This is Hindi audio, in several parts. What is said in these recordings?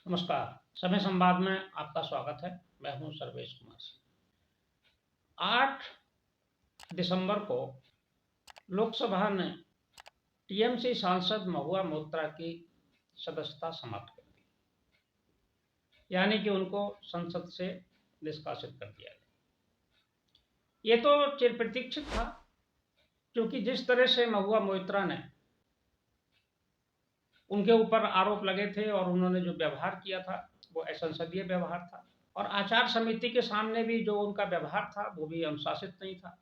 नमस्कार। समय संवाद में आपका स्वागत है। मैं हूं सर्वेश कुमार सिंह। 8 दिसंबर को लोकसभा ने टीएमसी सांसद महुआ मोइत्रा की सदस्यता समाप्त कर दी, यानी कि उनको संसद से निष्कासित कर दिया गया। ये तो चिरप्रतीक्षित था, क्योंकि जिस तरह से महुआ मोइत्रा ने उनके ऊपर आरोप लगे थे और उन्होंने जो व्यवहार किया था वो असंसदीय व्यवहार था, और आचार समिति के सामने भी जो उनका व्यवहार था वो भी अनुशासित नहीं था।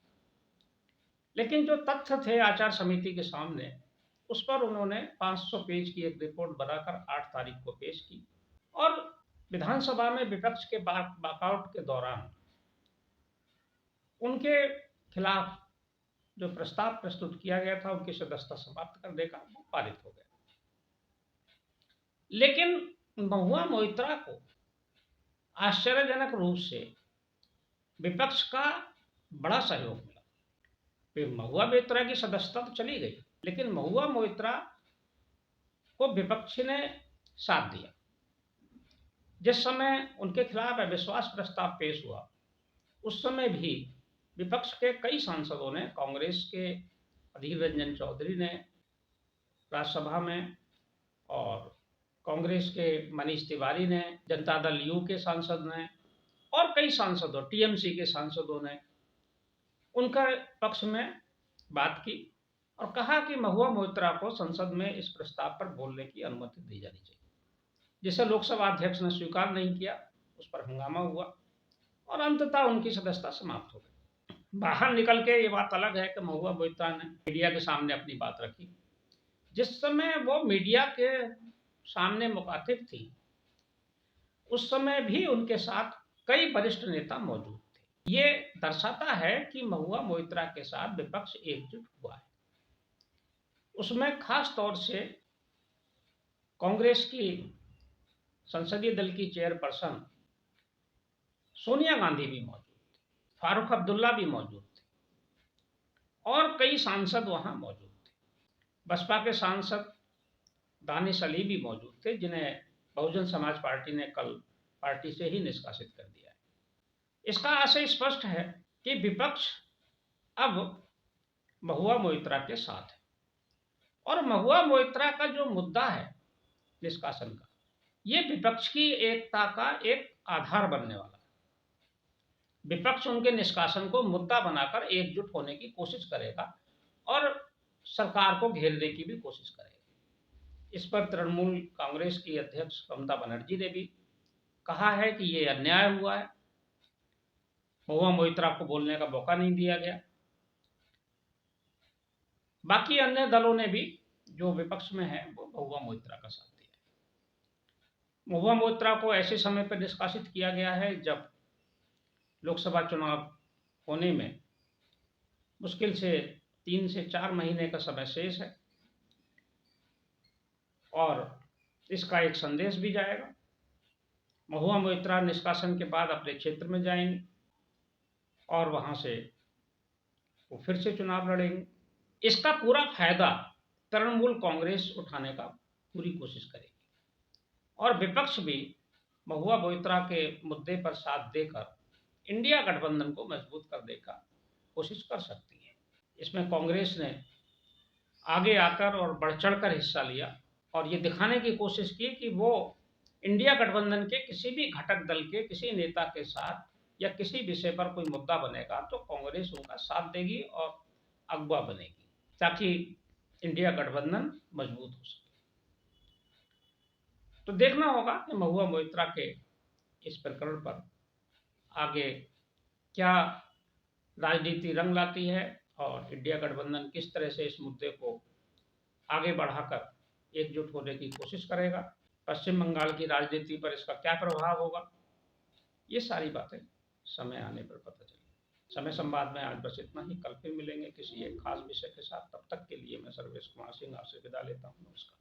लेकिन जो तथ्य थे आचार समिति के सामने, उस पर उन्होंने 500 पेज की एक रिपोर्ट बनाकर 8 तारीख को पेश की, और विधानसभा में विपक्ष के वॉकआउट के दौरान उनके खिलाफ जो प्रस्ताव प्रस्तुत किया गया था उनकी सदस्यता समाप्त करने का, वो पारित हो गया। लेकिन महुआ मोइत्रा को आश्चर्यजनक रूप से विपक्ष का बड़ा सहयोग मिला। फिर महुआ मोइत्रा की सदस्यता तो चली गई, लेकिन महुआ मोइत्रा को विपक्ष ने साथ दिया। जिस समय उनके खिलाफ अविश्वास प्रस्ताव पेश हुआ, उस समय भी विपक्ष के कई सांसदों ने, कांग्रेस के अधीर रंजन चौधरी ने राज्यसभा में, और कांग्रेस के मनीष तिवारी ने, जनता दल यू के सांसद ने, और कई सांसदों, टीएमसी के सांसदों ने उनका पक्ष में बात की और कहा कि महुआ मोइत्रा को संसद में इस प्रस्ताव पर बोलने की अनुमति दी जानी चाहिए, जिसे लोकसभा अध्यक्ष ने स्वीकार नहीं किया। उस पर हंगामा हुआ और अंततः उनकी सदस्यता समाप्त हो गई। बाहर निकल के ये बात अलग है कि महुआ मोइत्रा ने मीडिया के सामने अपनी बात रखी। जिस समय वो मीडिया के सामने मुखातिब थी, उस समय भी उनके साथ कई वरिष्ठ नेता मौजूद थे। ये दर्शाता है कि महुआ मोइत्रा के साथ विपक्ष एकजुट हुआ है। उसमें खास तौर से कांग्रेस की संसदीय दल की चेयरपर्सन सोनिया गांधी भी मौजूद थी, फारूक अब्दुल्ला भी मौजूद थे, और कई सांसद वहां मौजूद थे। बसपा के सांसद दानिश अली भी मौजूद थे, जिन्हें बहुजन समाज पार्टी ने कल पार्टी से ही निष्कासित कर दिया है। इसका आशय स्पष्ट है कि विपक्ष अब महुआ मोइत्रा के साथ है, और महुआ मोइत्रा का जो मुद्दा है निष्कासन का, ये विपक्ष की एकता का एक आधार बनने वाला है। विपक्ष उनके निष्कासन को मुद्दा बनाकर एकजुट होने की कोशिश करेगा और सरकार को घेरने की भी कोशिश करेगा। इस पर तृणमूल कांग्रेस की अध्यक्ष ममता बनर्जी ने भी कहा है कि ये अन्याय हुआ है, महुआ मोइत्रा को बोलने का मौका नहीं दिया गया। बाकी अन्य दलों ने भी, जो विपक्ष में है, वो महुआ मोइत्रा का साथ दिया है। महुआ मोइत्रा को ऐसे समय पर निष्कासित किया गया है जब लोकसभा चुनाव होने में मुश्किल से 3 से 4 महीने का समय शेष है, और इसका एक संदेश भी जाएगा। महुआ मोइत्रा निष्कासन के बाद अपने क्षेत्र में जाएंगे और वहां से वो फिर से चुनाव लड़ेंगे। इसका पूरा फायदा तृणमूल कांग्रेस उठाने का पूरी कोशिश करेगी, और विपक्ष भी महुआ मोइत्रा के मुद्दे पर साथ देकर इंडिया गठबंधन को मजबूत करने का कोशिश कर सकती है। इसमें कांग्रेस ने आगे आकर और बढ़ चढ़कर हिस्सा लिया और ये दिखाने की कोशिश की कि वो इंडिया गठबंधन के किसी भी घटक दल के किसी नेता के साथ या किसी विषय पर कोई मुद्दा बनेगा तो कांग्रेस उनका साथ देगी और अगुवा बनेगी, ताकि इंडिया गठबंधन मजबूत हो सके। तो देखना होगा कि महुआ मोइत्रा के इस प्रकरण पर आगे क्या राजनीति रंग लाती है और इंडिया गठबंधन किस तरह से इस मुद्दे को आगे बढ़ाकर एकजुट होने की कोशिश करेगा। पश्चिम बंगाल की राजनीति पर इसका क्या प्रभाव होगा, ये सारी बातें समय आने पर पता चलेगी। समय संवाद में आज बस इतना ही। कल फिर मिलेंगे किसी एक खास विषय के साथ। तब तक के लिए मैं सर्वेश कुमार सिंह आपसे विदा लेता हूँ। नमस्कार।